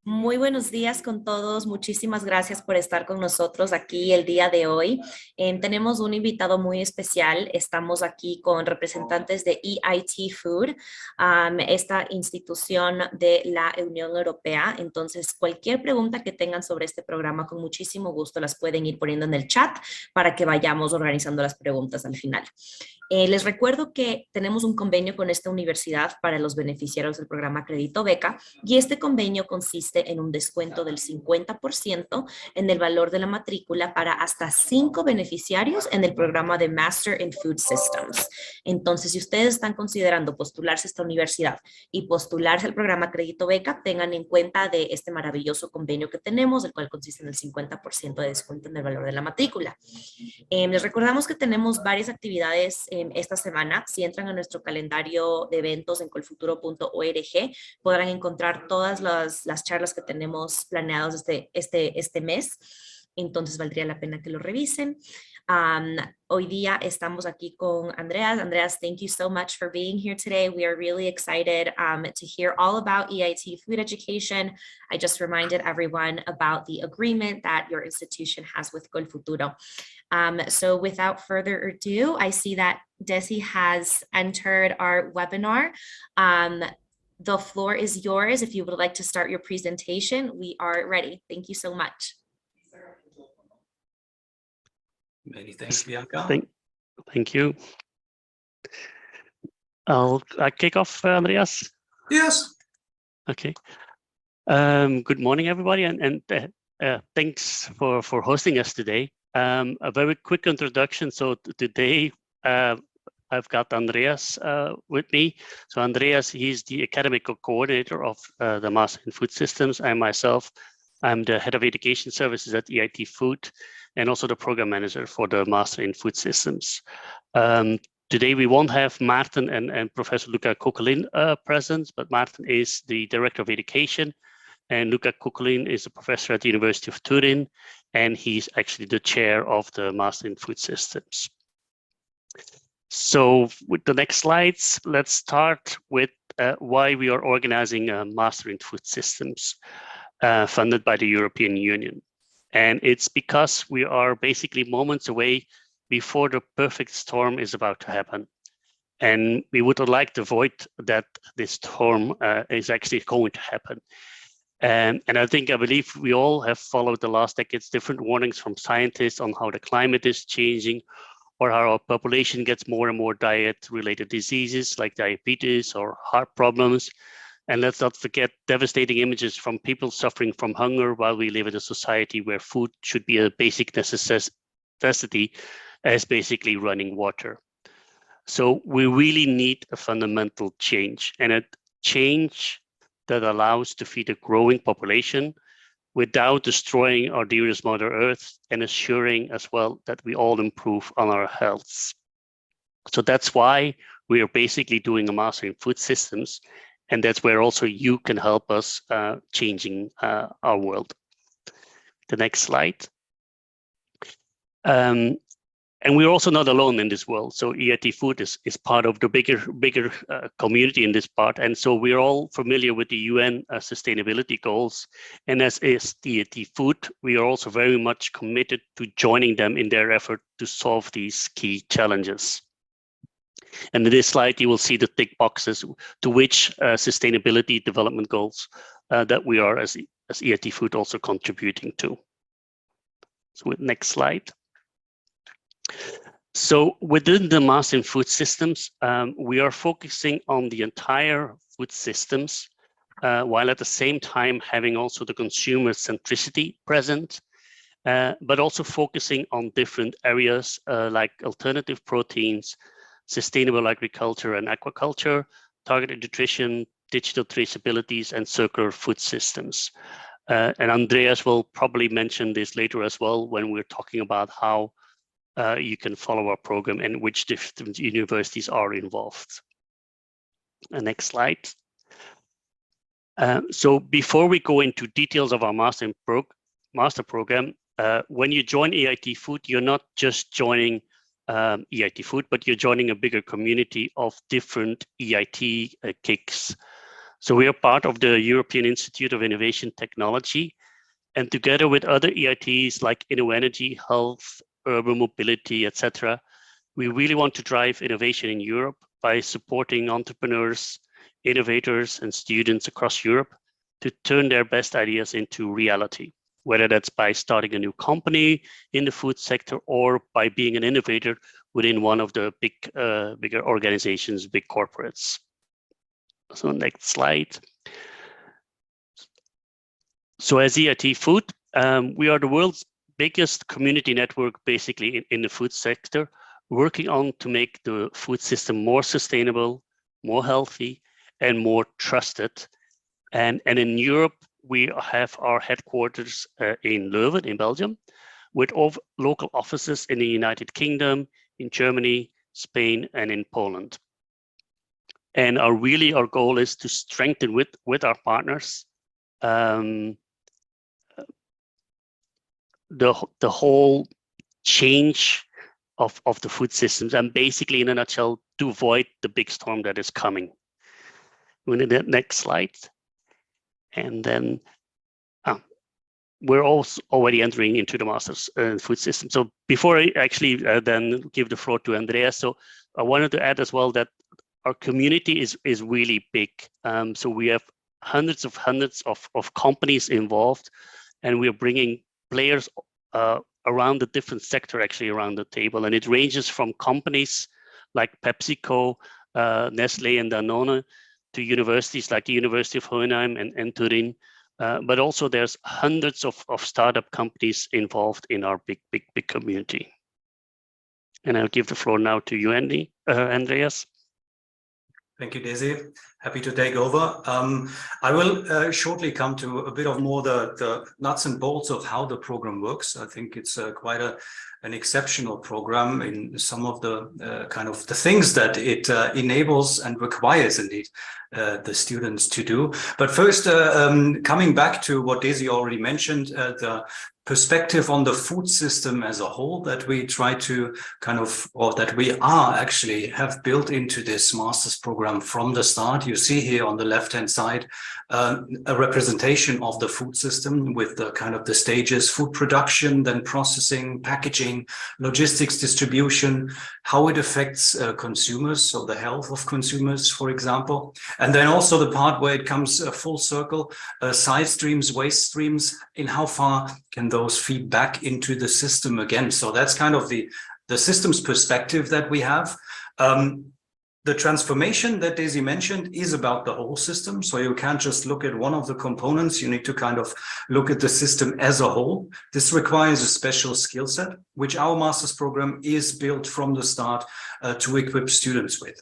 Muy buenos días con todos. Muchísimas gracias por estar con nosotros aquí el día de hoy. Tenemos un invitado muy especial. Estamos aquí con representantes de EIT Food, esta institución de la Unión Europea. Entonces, cualquier pregunta que tengan sobre este programa, con muchísimo gusto las pueden ir poniendo en el chat para que vayamos organizando las preguntas al final. Les recuerdo que tenemos un convenio con esta universidad para los beneficiarios del programa Crédito Beca y este convenio consiste en un descuento del 50% en el valor de la matrícula para hasta 5 beneficiarios en el programa de Master in Food Systems. Entonces, si ustedes están considerando postularse a esta universidad y postularse al programa Crédito Beca, tengan en cuenta de este maravilloso convenio que tenemos, el cual consiste en el 50% de descuento en el valor de la matrícula. Les recordamos que tenemos varias actividades esta semana. Si entran a nuestro calendario de eventos en colfuturo.org, podrán encontrar todas las charlas que tenemos planeadas este mes. Entonces valdría la pena que lo revisen. Hoy día estamos aquí con Andreas. Andreas, thank you so much for being here today. We are really excited to hear all about EIT food education. I just reminded everyone about the agreement that your institution has with Colfuturo. So without further ado, I see that Desi has entered our webinar. The floor is yours. If you would like to start your presentation, we are ready. Thank you so much. Many thanks, Bianca. Thank you. I'll kick off, Andreas. Yes. Okay. Good morning, everybody, and thanks for hosting us today. A very quick introduction. So today I've got Andreas with me. So Andreas, he's the academic coordinator of the Master in Food Systems. I myself, I'm the head of education services at EIT Food and also the program manager for the Master in Food Systems. Today we won't have Maarten and Professor Luca Kokelin present, but Maarten is the director of education and Luca Kokelin is a professor at the University of Turin, and he's actually the chair of the Master in Food Systems. So with the next slides, let's start with why we are organizing a Master in Food Systems funded by the European Union. And it's because we are basically moments away before the perfect storm is about to happen. And we would like to avoid that this storm is actually going to happen. And I believe we all have followed the last decades different warnings from scientists on how the climate is changing or how our population gets more and more diet-related diseases like diabetes or heart problems. And let's not forget devastating images from people suffering from hunger while we live in a society where food should be a basic necessity as basically running water. So we really need a fundamental change, and a change that allows to feed a growing population without destroying our dearest Mother Earth and assuring as well that we all improve on our health. So that's why we are basically doing a Master in Food Systems, and that's where also you can help us changing our world. The next slide. And we're also not alone in this world. So EIT Food is part of the bigger community in this part. And so we're all familiar with the UN sustainability goals. And as is EIT Food, we are also very much committed to joining them in their effort to solve these key challenges. And in this slide, you will see the tick boxes to which sustainability development goals that we are as EIT Food also contributing to. So next slide. So within the Master in Food Systems, we are focusing on the entire food systems, while at the same time having also the consumer centricity present, but also focusing on different areas like alternative proteins, sustainable agriculture and aquaculture, targeted nutrition, digital traceabilities, and circular food systems. And Andreas will probably mention this later as well when we're talking about how you can follow our program and which different universities are involved. Next slide. So before we go into details of our master program, when you join EIT Food, you're not just joining EIT Food, but you're joining a bigger community of different EIT kicks. So we are part of the European Institute of Innovation Technology, and together with other EITs like InnoEnergy, Health, Urban Mobility, etc., we really want to drive innovation in Europe by supporting entrepreneurs, innovators, and students across Europe to turn their best ideas into reality, whether that's by starting a new company in the food sector or by being an innovator within one of the bigger organizations, big corporates. So next slide. So as EIT Food, we are the world's biggest community network basically in the food sector, working on to make the food system more sustainable, more healthy, and more trusted. And in Europe, we have our headquarters in Leuven in Belgium, with local offices in the United Kingdom, in Germany, Spain, and in Poland. And our goal is to strengthen with our partners the whole change of the food systems, and basically in a nutshell to avoid the big storm that is coming. We need the next slide. And then we're also already entering into the master's food system. So before I actually then give the floor to Andreas, so I wanted to add as well that our community is really big. So we have hundreds of companies involved, and we're bringing players around the different sector actually around the table. And it ranges from companies like PepsiCo, Nestle and Danone, to universities like the University of Hohenheim and Turin. But also there's hundreds of startup companies involved in our big community. And I'll give the floor now to you, Andreas. Thank you, Daisy. Happy to take over. I will shortly come to a bit of more the nuts and bolts of how the program works. I think it's quite an exceptional program in some of the kind of the things that it enables and requires indeed the students to do. But first, coming back to what Daisy already mentioned, the perspective on the food system as a whole that we try to kind of, or that we have built into this master's program from the start. You see here on the left-hand side a representation of the food system with the kind of the stages: food production, then processing, packaging, logistics, distribution, how it affects consumers, so the health of consumers, for example. And then also the part where it comes full circle, side streams, waste streams, in how far can those feed back into the system again. So that's kind of the systems perspective that we have. The transformation that Daisy mentioned is about the whole system. So you can't just look at one of the components. You need to kind of look at the system as a whole. This requires a special skill set, which our master's program is built from the start to equip students with.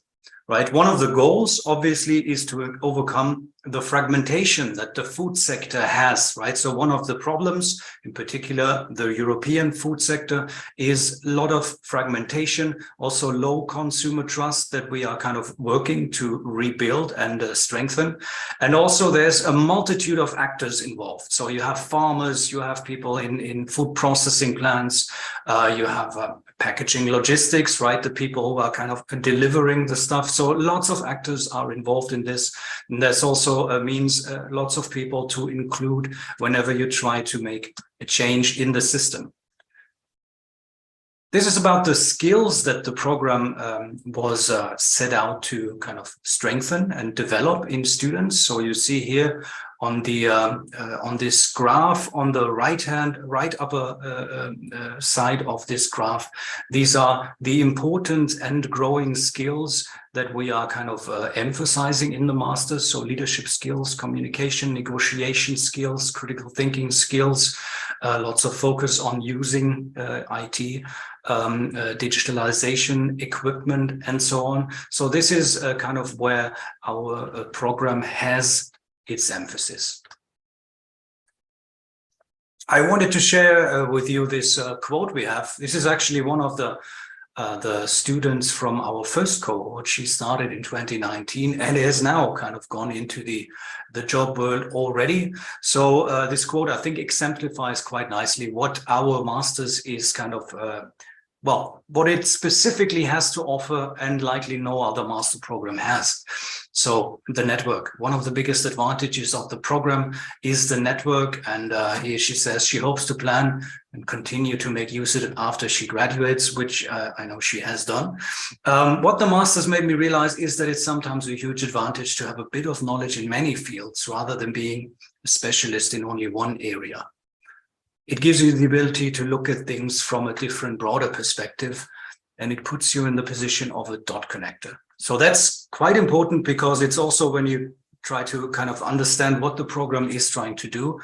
Right. One of the goals, obviously, is to overcome the fragmentation that the food sector has. Right. So one of the problems, in particular, the European food sector, is a lot of fragmentation, also low consumer trust that we are kind of working to rebuild and strengthen. And also there's a multitude of actors involved. So you have farmers, you have people in food processing plants, you have packaging logistics, right? The people who are kind of delivering the stuff. So lots of actors are involved in this. And there's also means lots of people to include whenever you try to make a change in the system. This is about the skills that the program was set out to kind of strengthen and develop in students. So you see here on the on this graph on the right upper side of this graph, these are the important and growing skills that we are kind of emphasizing in the masters. So leadership skills, communication, negotiation skills, critical thinking skills, lots of focus on using IT, digitalization, equipment, and so on. So this is kind of where our program has its emphasis. I wanted to share with you this quote we have. This is actually one of the students from our first cohort. She started in 2019 and has now kind of gone into the job world already. So this quote, I think, exemplifies quite nicely what our masters is kind of well, what it specifically has to offer, and likely no other master program has. So the network, one of the biggest advantages of the program is the network. And here she says she hopes to plan and continue to make use of it after she graduates, which I know she has done. What the master's made me realize is that it's sometimes a huge advantage to have a bit of knowledge in many fields rather than being a specialist in only one area. It gives you the ability to look at things from a different, broader perspective, and it puts you in the position of a dot connector. So that's quite important because it's also when you try to kind of understand what the program is trying to do.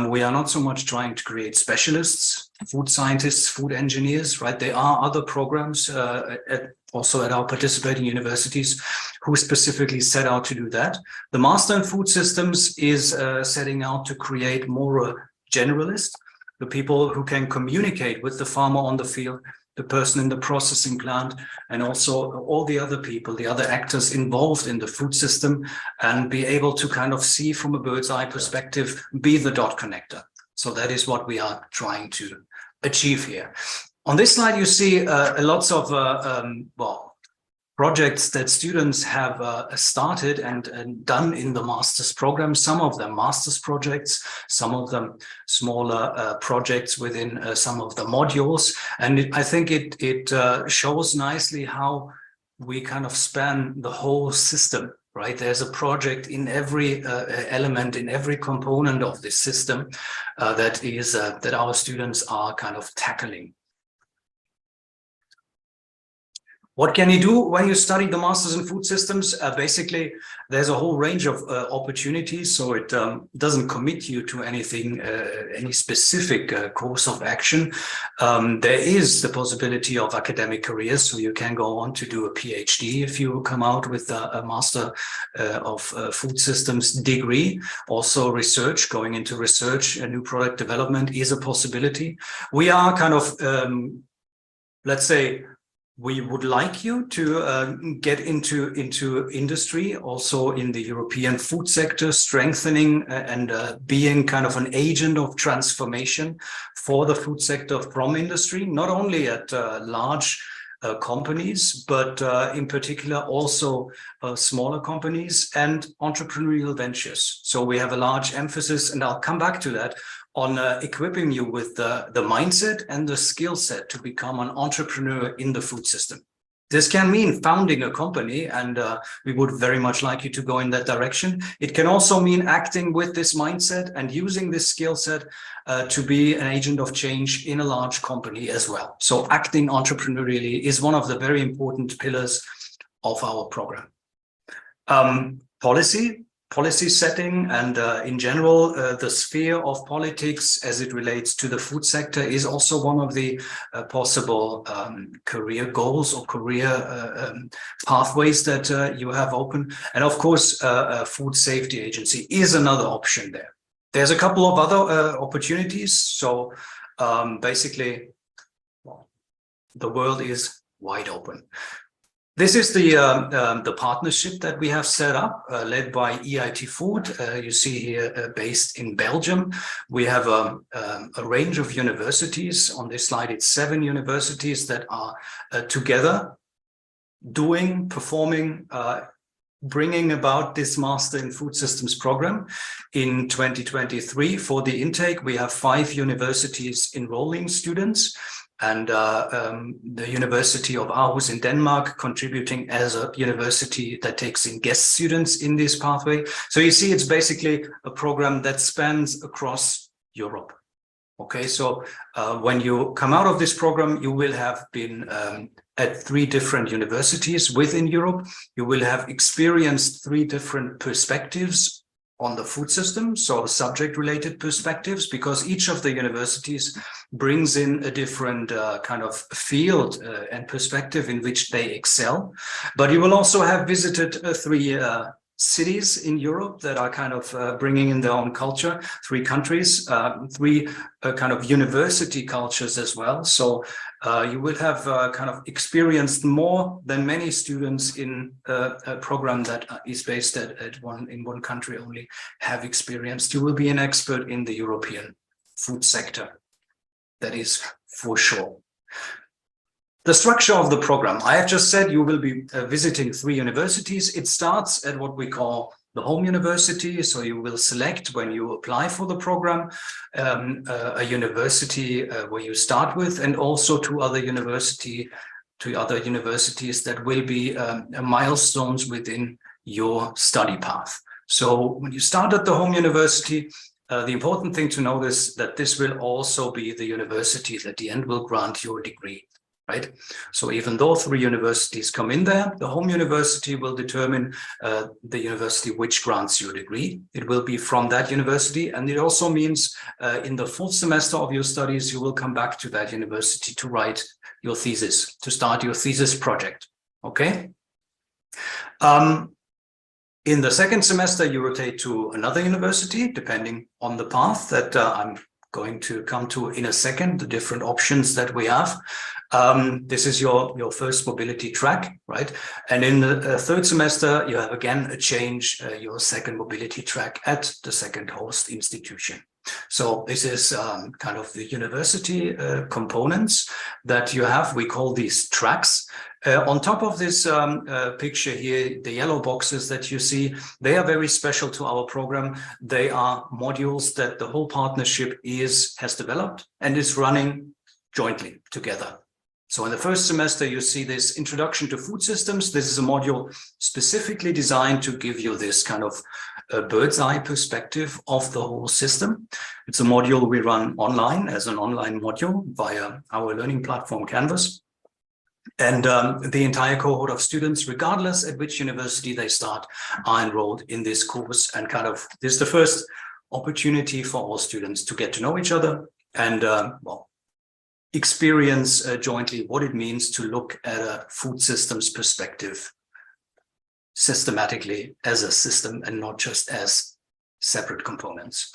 We are not so much trying to create specialists, food scientists, food engineers, right? There are other programs also at our participating universities who specifically set out to do that. The Master in Food Systems is setting out to create more generalists, the people who can communicate with the farmer on the field, the person in the processing plant, and also all the other people, the other actors involved in the food system, and be able to kind of see from a bird's eye perspective, be the dot connector. So that is what we are trying to achieve here. On this slide, you see lots of projects that students have started and done in the master's program. Some of them master's projects, some of them smaller projects within some of the modules. And I think it shows nicely how we kind of span the whole system, right? There's a project in every element, in every component of this system that our students are kind of tackling. What can you do when you study the Masters in Food Systems? Basically, there's a whole range of opportunities, so it doesn't commit you to anything, any specific course of action. There is the possibility of academic careers, so you can go on to do a PhD if you come out with a Master of Food Systems degree. Also research, going into research, new product development is a possibility. We are kind of, let's say, we would like you to get into industry, also in the European food sector, strengthening and being kind of an agent of transformation for the food sector from industry, not only at large companies, but in particular also smaller companies and entrepreneurial ventures. So we have a large emphasis, and I'll come back to that, on equipping you with the mindset and the skill set to become an entrepreneur in the food system. This can mean founding a company, and we would very much like you to go in that direction. It can also mean acting with this mindset and using this skill set to be an agent of change in a large company as well. So acting entrepreneurially is one of the very important pillars of our program. Policy setting and in general, the sphere of politics as it relates to the food sector is also one of the possible career goals or career pathways that you have open. And of course, a food safety agency is another option there. There's a couple of other opportunities. So basically, well, the world is wide open. This is the partnership that we have set up, led by EIT Food. You see here, based in Belgium. We have a range of universities. On this slide, it's 7 universities that are together performing, bringing about this Master in Food Systems program. In 2023, for the intake, we have 5 universities enrolling students, and the University of Aarhus in Denmark contributing as a university that takes in guest students in this pathway. So you see, it's basically a program that spans across Europe. Okay, so when you come out of this program, you will have been at 3 different universities within Europe. You will have experienced 3 different perspectives on the food system, so subject-related perspectives, because each of the universities brings in a different kind of field and perspective in which they excel. But you will also have visited 3 cities in Europe that are kind of bringing in their own culture, 3 countries, 3 kind of university cultures as well. So you will have kind of experienced more than many students in a program that is based in one country only have experienced. You will be an expert in the European food sector. That is for sure. The structure of the program. I have just said you will be visiting 3 universities. It starts at what we call the home university. So you will select when you apply for the program a university where you start with, and also 2 other universities that will be milestones within your study path. So when you start at the home university, the important thing to notice that this will also be the university that at the end will grant your degree. Right? So even though 3 universities come in there, the home university will determine the university which grants your degree. It will be from that university. And it also means in the 4th semester of your studies, you will come back to that university to write your thesis, to start your thesis project. Okay. In the 2nd semester, you rotate to another university, depending on the path that I'm going to come to in a second, the different options that we have. This is your first mobility track, right? And in the 3rd semester, you have again a change, your 2nd mobility track at the 2nd host institution. So this is kind of the university components that you have. We call these tracks. On top of this picture here, the yellow boxes that you see, they are very special to our program. They are modules that the whole partnership has developed and is running jointly together. So in the 1st semester, you see this introduction to food systems. This is a module specifically designed to give you this kind of bird's eye perspective of the whole system. It's a module we run online as an online module via our learning platform Canvas. And the entire cohort of students, regardless at which university they start, are enrolled in this course. And kind of this is the first opportunity for all students to get to know each other and experience jointly what it means to look at a food systems perspective systematically as a system and not just as separate components.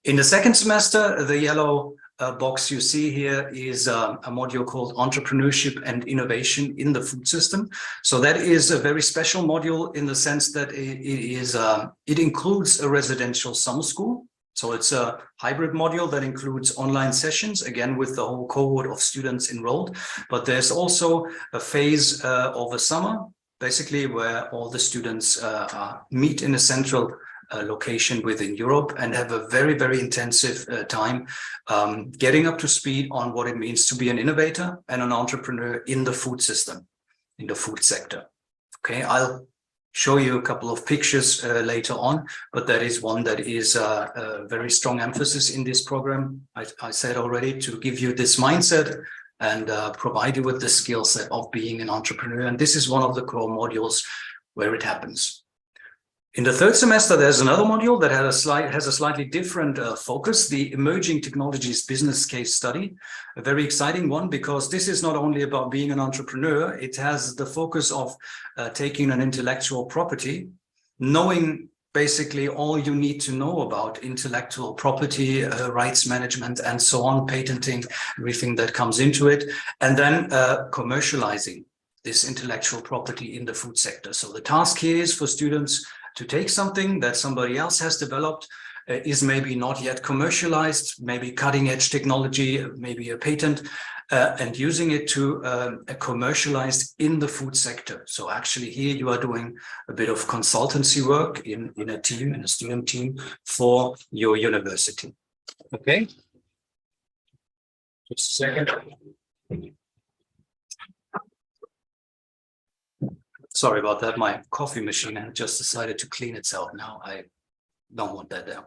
In the 2nd semester, the yellow box you see here is a module called Entrepreneurship and Innovation in the Food System. So that is a very special module in the sense that it includes a residential summer school. So it's a hybrid module that includes online sessions, again, with the whole cohort of students enrolled. But there's also a phase of a summer, basically, where all the students meet in a central location within Europe and have a very, very intensive time getting up to speed on what it means to be an innovator and an entrepreneur in the food system, in the food sector. Okay, I'll show you a couple of pictures later on, but that is one that is a very strong emphasis in this program. I said already, to give you this mindset and provide you with the skill set of being an entrepreneur. And this is one of the core modules where it happens. In the 3rd semester, there's another module that has a slightly different focus, the Emerging Technologies Business Case Study, a very exciting one, because this is not only about being an entrepreneur, it has the focus of taking an intellectual property, knowing basically all you need to know about intellectual property, rights management, and so on, patenting, everything that comes into it, and then commercializing this intellectual property in the food sector. So the task here is for students to take something that somebody else has developed, is maybe not yet commercialized, maybe cutting edge technology, maybe a patent, and using it to commercialize in the food sector. So actually here you are doing a bit of consultancy work in a team, in a student team for your university. Okay. Just a second. Sorry about that. My coffee machine had just decided to clean itself now. I don't want that down.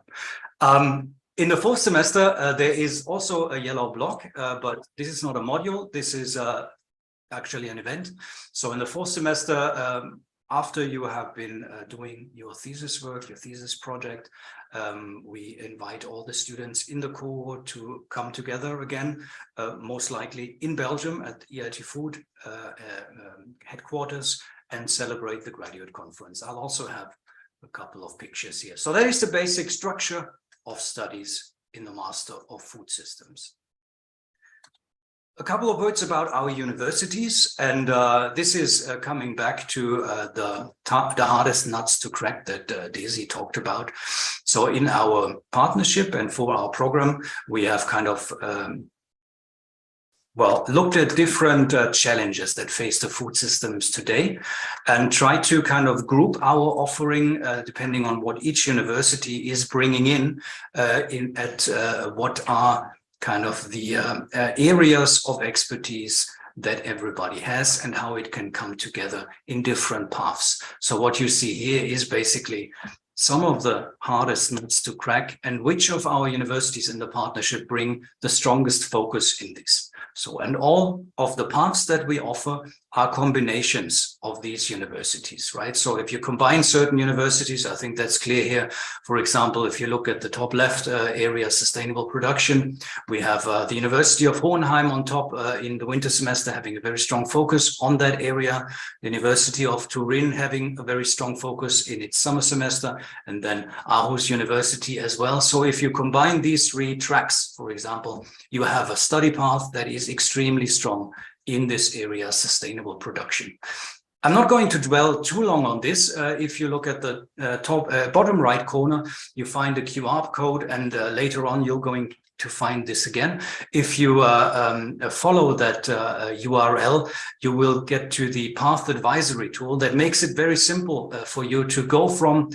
In the 4th semester, there is also a yellow block, but this is not a module. This is actually an event. So in the 4th semester, after you have been doing your thesis work, your thesis project, we invite all the students in the cohort to come together again, most likely in Belgium at EIT Food headquarters, and celebrate the graduate conference. I'll also have a couple of pictures here. So that is the basic structure of studies in the Master of Food Systems. A couple of words about our universities, and this is coming back to the hardest nuts to crack that Daisy talked about. So in our partnership and for our program, we have kind of looked at different challenges that face the food systems today and tried to kind of group our offering depending on what each university is bringing in what are kind of the areas of expertise that everybody has and how it can come together in different paths. So what you see here is basically some of the hardest nuts to crack and which of our universities in the partnership bring the strongest focus in this. So, and all of the paths that we offer are combinations of these universities, right? So if you combine certain universities, I think that's clear here. For example, if you look at the top left area, sustainable production, we have the University of Hohenheim on top in the winter semester having a very strong focus on that area. The University of Turin having a very strong focus in its summer semester, and then Aarhus University as well. So if you combine these three tracks, for example, you have a study path that is extremely strong in this area, sustainable production. I'm not going to dwell too long on this. If you look at the bottom right corner, you find a QR code, and later on you're going to find this again. If you follow that URL, you will get to the path advisory tool that makes it very simple for you to go from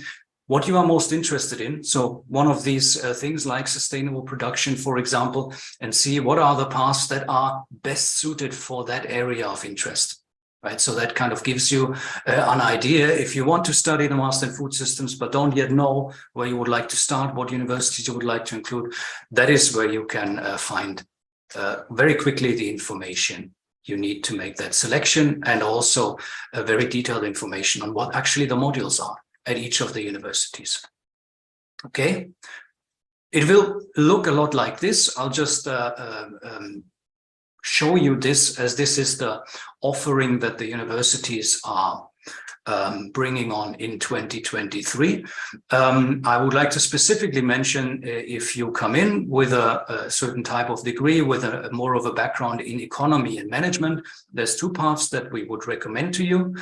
what you are most interested in. So one of these things like sustainable production, for example, and see what are the paths that are best suited for that area of interest, right? So that kind of gives you an idea. If you want to study the Master in Food Systems, but don't yet know where you would like to start, what universities you would like to include, that is where you can find very quickly the information you need to make that selection, and also very detailed information on what actually the modules are at each of the universities. Okay, it will look a lot like this. I'll just show you this, as this is the offering that the universities are bringing on in 2023. I would like to specifically mention, if you come in with a certain type of degree, with a more of a background in economy and management, there's two paths that we would recommend to you.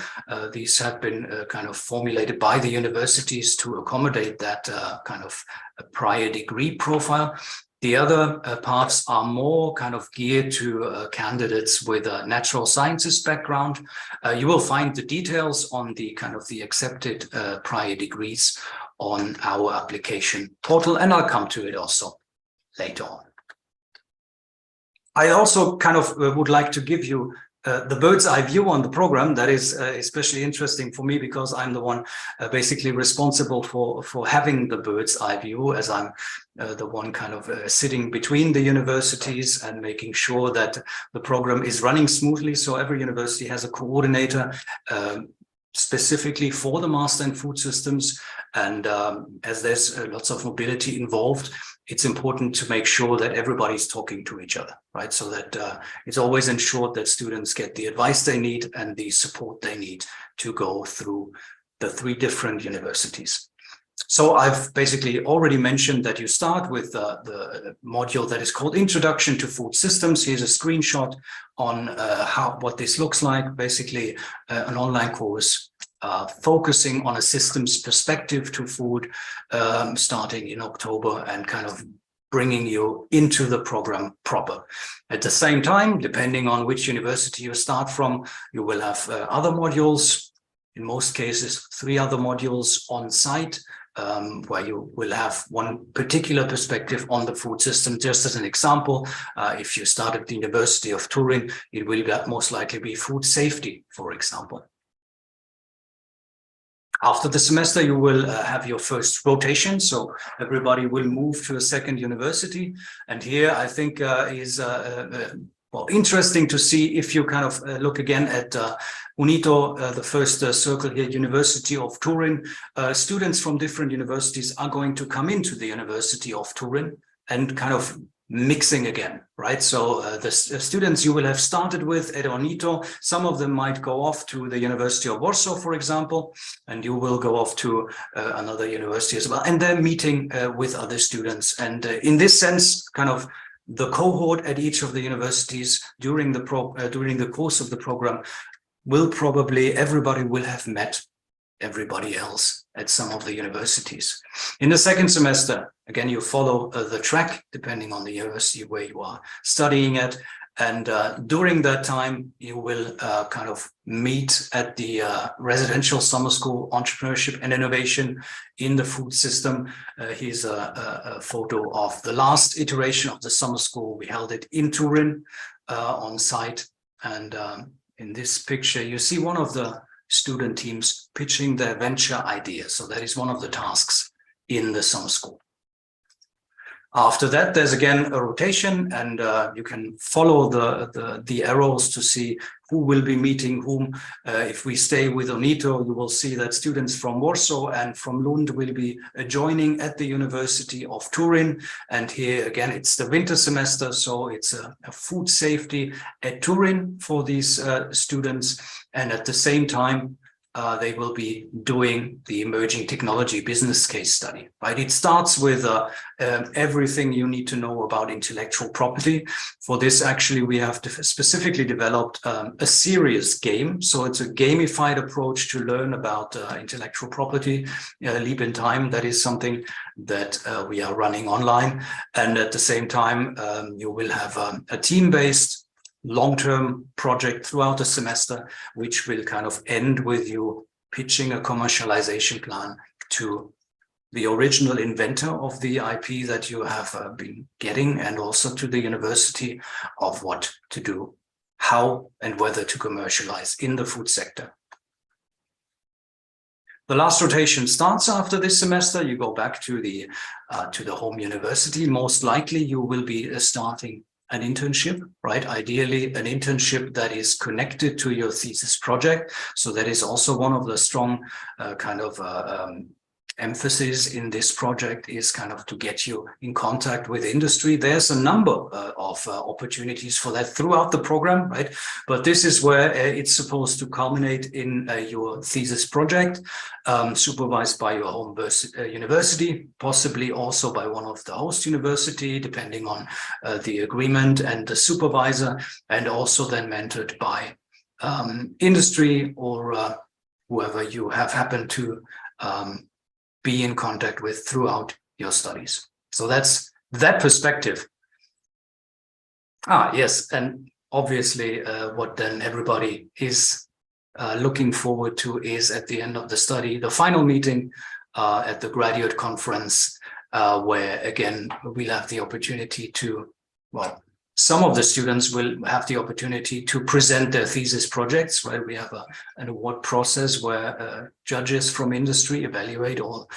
These have been kind of formulated by the universities to accommodate that kind of a prior degree profile. The other paths are more kind of geared to candidates with a natural sciences background. You will find the details on the kind of the accepted prior degrees on our application portal, and I'll come to it also later on. I also kind of would like to give you the bird's eye view on the program. That is especially interesting for me because I'm the one basically responsible for having the bird's eye view, as I'm the one kind of sitting between the universities and making sure that the program is running smoothly. So every university has a coordinator specifically for the Master in Food Systems. And as there's lots of mobility involved, it's important to make sure that everybody's talking to each other, right? So that it's always ensured that students get the advice they need and the support they need to go through the three different universities. So I've basically already mentioned that you start with the module that is called Introduction to Food Systems. Here's a screenshot on what this looks like. Basically, an online course focusing on a systems perspective to food, starting in October, and kind of bringing you into the program proper. At the same time, depending on which university you start from, you will have other modules, in most cases 3 other modules on site, where you will have one particular perspective on the food system. Just as an example, if you start at the University of Turin, it will most likely be food safety, for example. After the semester, you will have your first rotation, so everybody will move to a second university. And here, I think, is well, interesting to see if you kind of look again at UNITO, the first circle here, University of Turin. Students from different universities are going to come into the University of Turin and kind of mixing again, right? So the students you will have started with at UNITO, some of them might go off to the University of Warsaw, for example, and you will go off to another university as well. And they're meeting with other students. And in this sense, kind of the cohort at each of the universities during the course of the program everybody will have met everybody else at some of the universities. In the second semester, again, you follow the track depending on the university where you are studying at, And during that time, you will kind of meet at the residential summer school entrepreneurship and innovation in the food system. Here's a photo of the last iteration of the summer school. We held it in Turin on site. And in this picture, you see one of the student teams pitching their venture idea. So that is one of the tasks in the summer school. After that, there's again a rotation, and you can follow the arrows to see who will be meeting whom. If we stay with Onito, you will see that students from Warsaw and from Lund will be joining at the University of Turin. And here again, it's the winter semester, so it's a food safety at Turin for these students. And at the same time, they will be doing the emerging technology business case study, right? It starts with everything you need to know about intellectual property. For this, actually, we have specifically developed a serious game. So it's a gamified approach to learn about intellectual property, Leap in Time. That is something that we are running online. And at the same time, you will have a team-based long-term project throughout the semester, which will kind of end with you pitching a commercialization plan to the original inventor of the IP that you have been getting, and also to the university of what to do, how and whether to commercialize in the food sector. The last rotation starts after this semester. You go back to the home university. Most likely you will be starting an internship, right? Ideally, an internship that is connected to your thesis project. So that is also one of the strong emphasis in this project, is kind of to get you in contact with industry. There's a number of opportunities for that throughout the program, right? But this is where it's supposed to culminate in your thesis project, supervised by your home university, possibly also by one of the host university, depending on the agreement and the supervisor, and also then mentored by industry or whoever you have happened to be in contact with throughout your studies. So that's that perspective. Yes, and obviously what then everybody is looking forward to is at the end of the study, the final meeting at the graduate conference, where again, we'll have the opportunity to, well, some of the students will have the opportunity to present their thesis projects, right? We have an award process where judges from industry evaluate all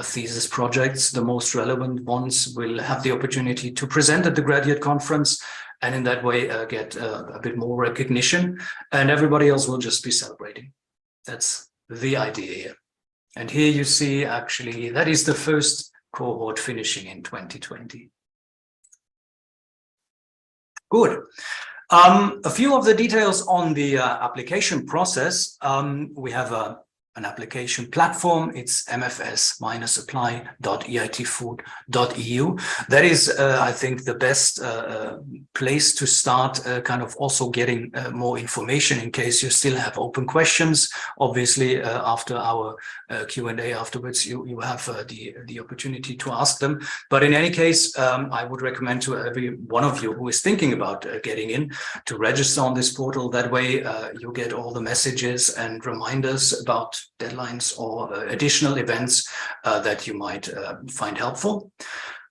thesis projects. The most relevant ones will have the opportunity to present at the graduate conference, and in that way get a bit more recognition, and everybody else will just be celebrating. That's the idea here. And here you see, actually, that is the first cohort finishing in 2020. Good. A few of the details on the application process. We have an application platform. It's mfs-apply.eitfood.eu. That is, I think, the best place to start kind of also getting more information in case you still have open questions. Obviously, after our Q&A afterwards, you have the opportunity to ask them. But in any case, I would recommend to every one of you who is thinking about getting in to register on this portal. That way, you get all the messages and reminders about deadlines or additional events that you might find helpful.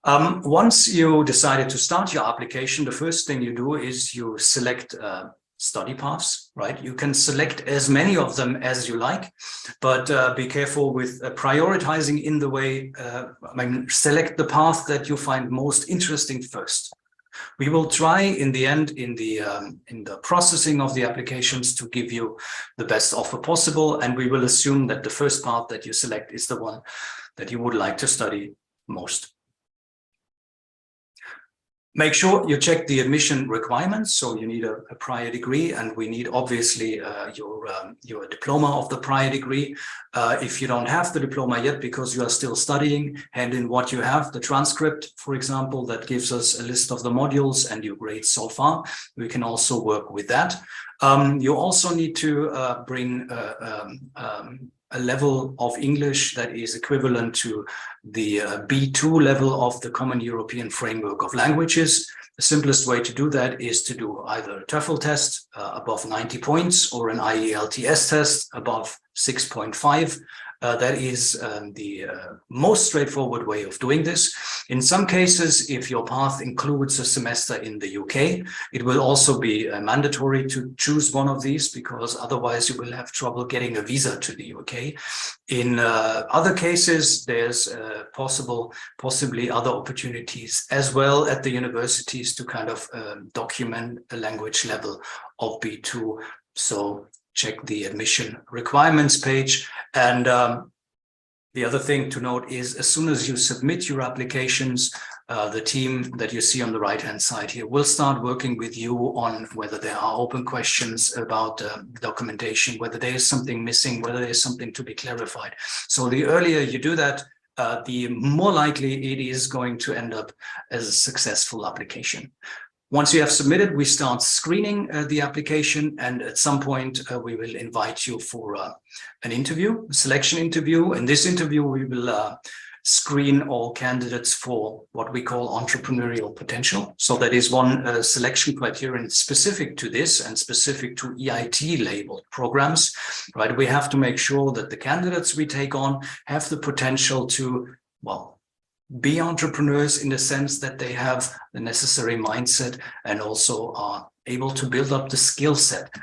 Once you decided to start your application, the first thing you do is you select study paths, right? You can select as many of them as you like, but be careful with prioritizing in the way, select the path that you find most interesting first. We will try in the end, in the processing of the applications, to give you the best offer possible, and we will assume that the first path that you select is the one that you would like to study most. Make sure you check the admission requirements. So you need a prior degree, and we need obviously your diploma of the prior degree. If you don't have the diploma yet because you are still studying, hand in what you have, the transcript, for example, that gives us a list of the modules and your grades so far. We can also work with that. You also need to bring a level of English that is equivalent to the B2 level of the Common European Framework of Languages. The simplest way to do that is to do either a TOEFL test above 90 points or an IELTS test above 6.5. That is the most straightforward way of doing this. In some cases, if your path includes a semester in the UK, it will also be mandatory to choose one of these, because otherwise you will have trouble getting a visa to the UK. In other cases, there's possibly other opportunities as well at the universities to kind of document a language level of B2. So check the admission requirements page. And the other thing to note is, as soon as you submit your applications, the team that you see on the right-hand side here will start working with you on whether there are open questions about documentation, whether there is something missing, whether there is something to be clarified. So the earlier you do that, the more likely it is going to end up as a successful application. Once you have submitted, we start screening the application, and at some point we will invite you for an interview, a selection interview. In this interview, we will screen all candidates for what we call entrepreneurial potential. So that is one selection criterion specific to this and specific to EIT labeled programs, right? We have to make sure that the candidates we take on have the potential to, well, be entrepreneurs in the sense that they have the necessary mindset and also are able to build up the skill set.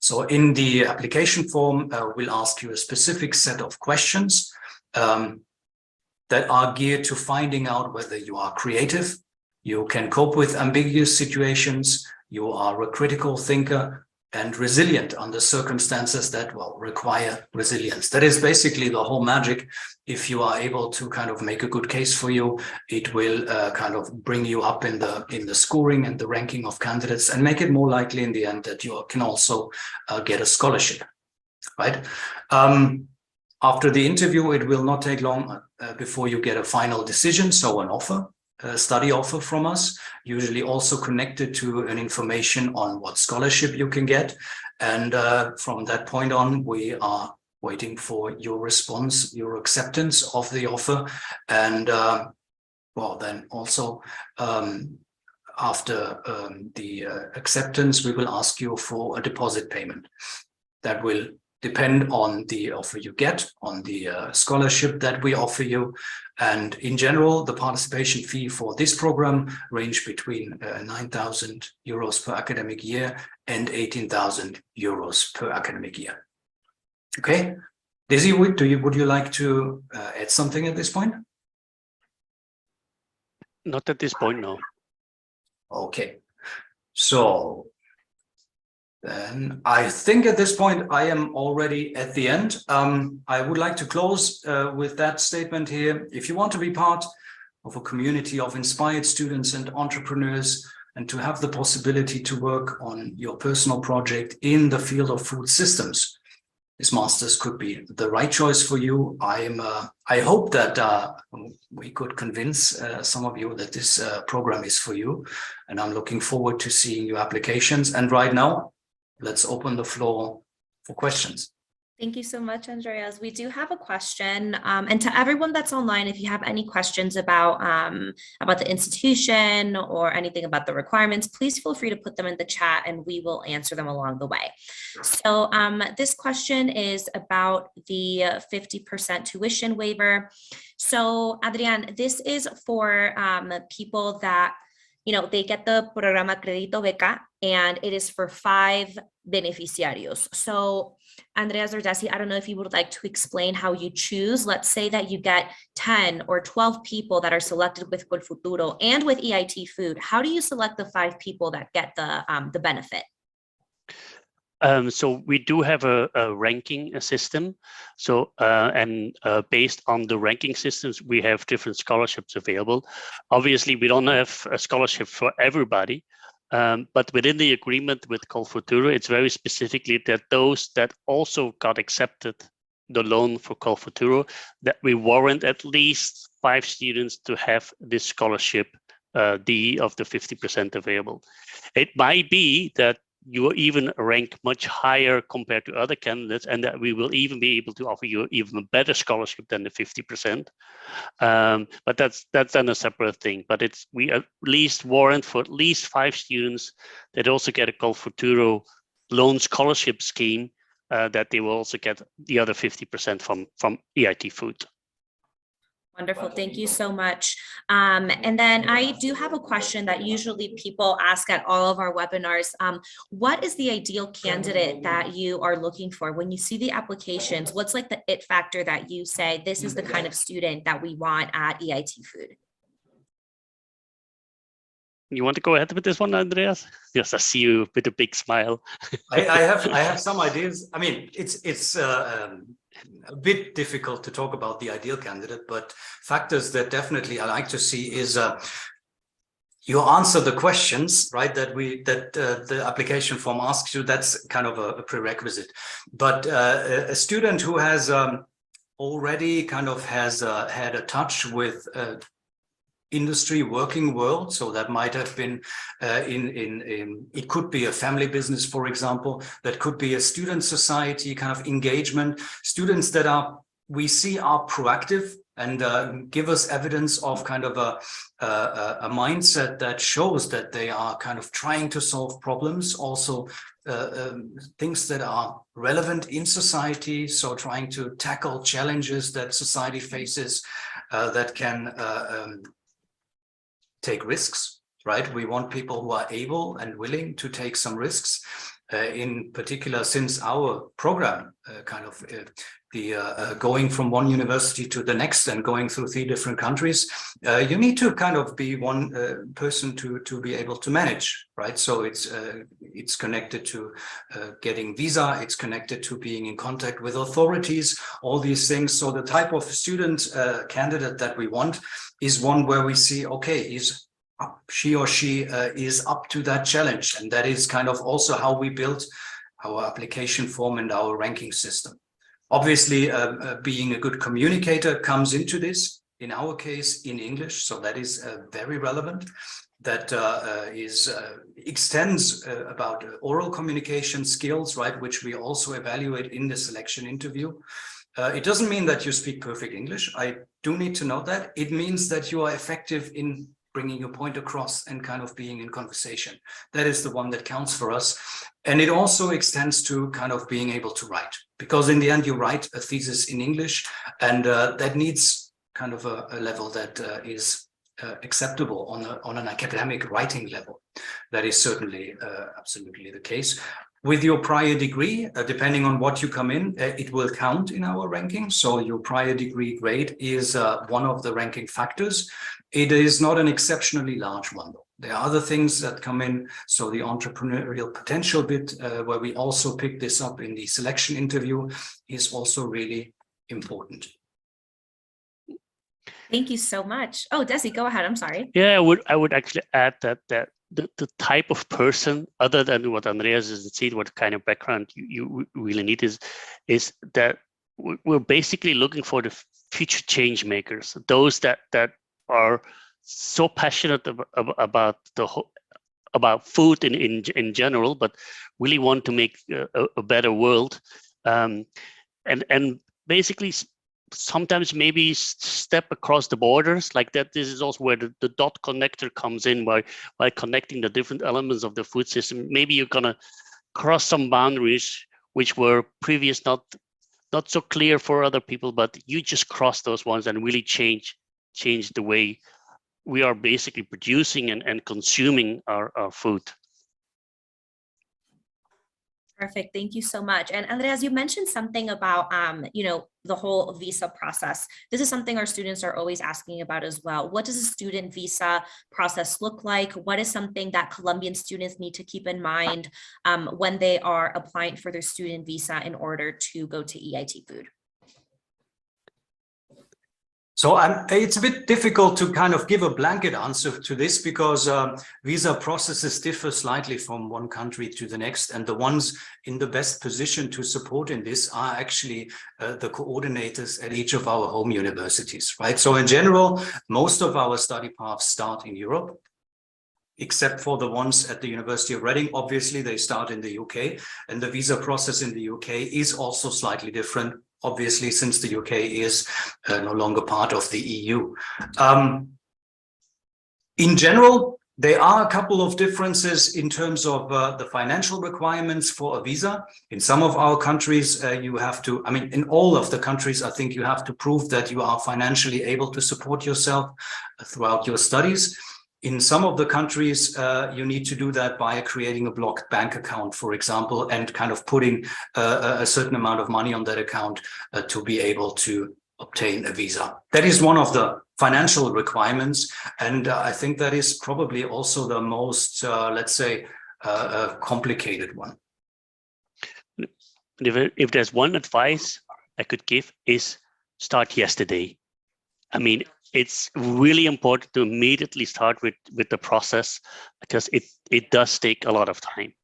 So in the application form, we'll ask you a specific set of questions that are geared to finding out whether you are creative, you can cope with ambiguous situations, you are a critical thinker, and resilient under circumstances that, well, require resilience. That is basically the whole magic. If you are able to kind of make a good case for you, it will kind of bring you up in the scoring and the ranking of candidates, and make it more likely in the end that you can also get a scholarship, right? After the interview, it will not take long before you get a final decision, so an offer. A study offer from us, usually also connected to an information on what scholarship you can get. And from that point on, we are waiting for your response, your acceptance of the offer. And well, then also after the acceptance, we will ask you for a deposit payment. That will depend on the offer you get, on the scholarship that we offer you. And in general, the participation fee for this program range between 9,000 euros per academic year and 18,000 euros per academic year. Okay, Daisy, would you like to add something at this point? Not at this point, no. Okay, so then I think at this point I am already at the end. I would like to close with that statement here. If you want to be part of a community of inspired students and entrepreneurs, and to have the possibility to work on your personal project in the field of food systems, this master's could be the right choice for you. I hope that we could convince some of you that this program is for you, and I'm looking forward to seeing your applications. And right now, let's open the floor for questions. Thank you so much, Andreas. We do have a question, and to everyone that's online, if you have any questions about the institution or anything about the requirements, please feel free to put them in the chat and we will answer them along the way. So this question is about the 50% tuition waiver. So Adrian, this is for people that, you know, they get the Programa Crédito Beca, and it is for 5 beneficiarios. So Andreas or Desi, I don't know if you would like to explain how you choose. Let's say that you get 10 or 12 people that are selected with Colfuturo and with EIT Food. How do you select the 5 people that get the benefit? So we do have a ranking system. So based on the ranking systems, we have different scholarships available. Obviously, we don't have a scholarship for everybody, but within the agreement with Colfuturo, it's very specifically that those that also got accepted the loan for Colfuturo, that we warrant at least 5 students to have this scholarship, of the 50% available. It might be that you will even rank much higher compared to other candidates, and that we will even be able to offer you even a better scholarship than the 50%. But that's then a separate thing. But we at least warrant for at least 5 students that also get a Col Futuro loan scholarship scheme, that they will also get the other 50% from EIT Food. Wonderful. Thank you so much. And then I do have a question that usually people ask at all of our webinars. What is the ideal candidate that you are looking for? When you see the applications, what's like the it factor that you say, this is the kind of student that we want at EIT Food? You want to go ahead with this one, Andreas? Yes, I see you with a big smile. I have some ideas. I mean, it's a bit difficult to talk about the ideal candidate, but factors that definitely I like to see is you answer the questions, right? That the application form asks you. That's kind of a prerequisite. But a student who has already kind of has had a touch with industry working world, so that might have been it could be a family business, for example, that could be a student society kind of engagement, students that we see are proactive and give us evidence of kind of a mindset that shows that they are kind of trying to solve problems, also things that are relevant in society, so trying to tackle challenges that society faces, that can take risks, right? We want people who are able and willing to take some risks. In particular, since our program going from one university to the next and going through 3 different countries, you need to kind of be one person to be able to manage, right? So it's connected to getting visa, it's connected to being in contact with authorities, all these things. So the type of student candidate that we want is one where we see, okay, she or she is up to that challenge. And that is kind of also how we built our application form and our ranking system. Obviously, being a good communicator comes into this, in our case, in English. So that is very relevant. That extends about oral communication skills, right, which we also evaluate in the selection interview. It doesn't mean that you speak perfect English. I do need to know that. It means that you are effective in bringing your point across and kind of being in conversation. That is the one that counts for us. And it also extends to kind of being able to write, because in the end you write a thesis in English, and that needs kind of a level that is acceptable on an academic writing level. That is certainly absolutely the case. With your prior degree, depending on what you come in, it will count in our ranking. So your prior degree grade is one of the ranking factors. It is not an exceptionally large one, though. There are other things that come in. So the entrepreneurial potential bit, where we also pick this up in the selection interview, is also really important. Thank you so much. Oh, Desi, go ahead. I'm sorry. Yeah, I would actually add that the type of person, other than what Andreas has said, what kind of background you really need is that we're basically looking for the future change makers, those that are so passionate about about food in general, but really want to make a better world, and basically sometimes maybe step across the borders like that. This is also where the dot connector comes in, by connecting the different elements of the food system. Maybe you're gonna cross some boundaries which were previous not so clear for other people, but you just cross those ones and really change the way we are basically producing and consuming our food. Perfect. Thank you so much. And Andreas, you mentioned something about, the whole visa process. This is something our students are always asking about as well. What does a student visa process look like? What is something that Colombian students need to keep in mind when they are applying for their student visa in order to go to EIT Food? So it's a bit difficult to kind of give a blanket answer to this, because visa processes differ slightly from one country to the next, and the ones in the best position to support in this are actually the coordinators at each of our home universities, right? So in general, most of our study paths start in Europe. except for the ones at the University of Reading. Obviously, they start in the UK, and the visa process in the UK is also slightly different, obviously, since the UK is no longer part of the EU. In general, there are a couple of differences in terms of the financial requirements for a visa. In some of our countries, you have to, I mean, in all of the countries, I think you have to prove that you are financially able to support yourself throughout your studies. In some of the countries, you need to do that by creating a blocked bank account, for example, and kind of putting a certain amount of money on that account to be able to obtain a visa. That is one of the financial requirements, and I think that is probably also the most, let's say, complicated one. If there's one advice I could give is start yesterday. I mean, it's really important to immediately start with the process, because it does take a lot of time.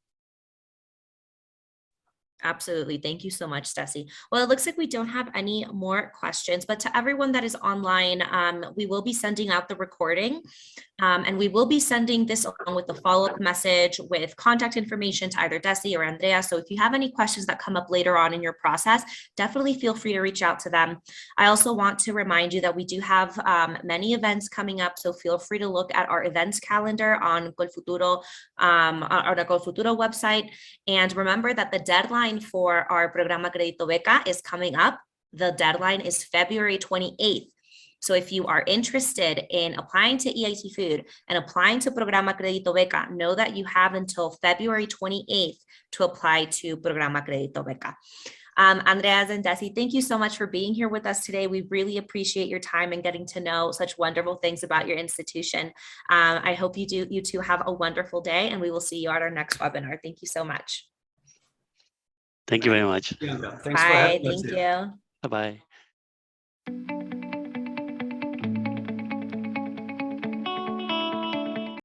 Absolutely. Thank you so much, Stacey. Well, it looks like we don't have any more questions, but to everyone that is online, we will be sending out the recording, and we will be sending this along with the follow-up message with contact information to either Desi or Andrea. So if you have any questions that come up later on in your process, definitely feel free to reach out to them. I also want to remind you that we do have many events coming up, so feel free to look at our events calendar on Colfuturo, on the Colfuturo website. And remember that the deadline for our Programa Crédito Beca is coming up. The deadline is February 28th. So if you are interested in applying to EIT Food and applying to Programa Crédito Beca, know that you have until February 28th to apply to Programa Crédito Beca. Andreas and Desi, thank you so much for being here with us today. We really appreciate your time and getting to know such wonderful things about your institution. I hope you two have a wonderful day, and we will see you at our next webinar. Thank you so much. Thank you very much. Yeah, thanks for Bye. having us Thank here. Bye-bye. you.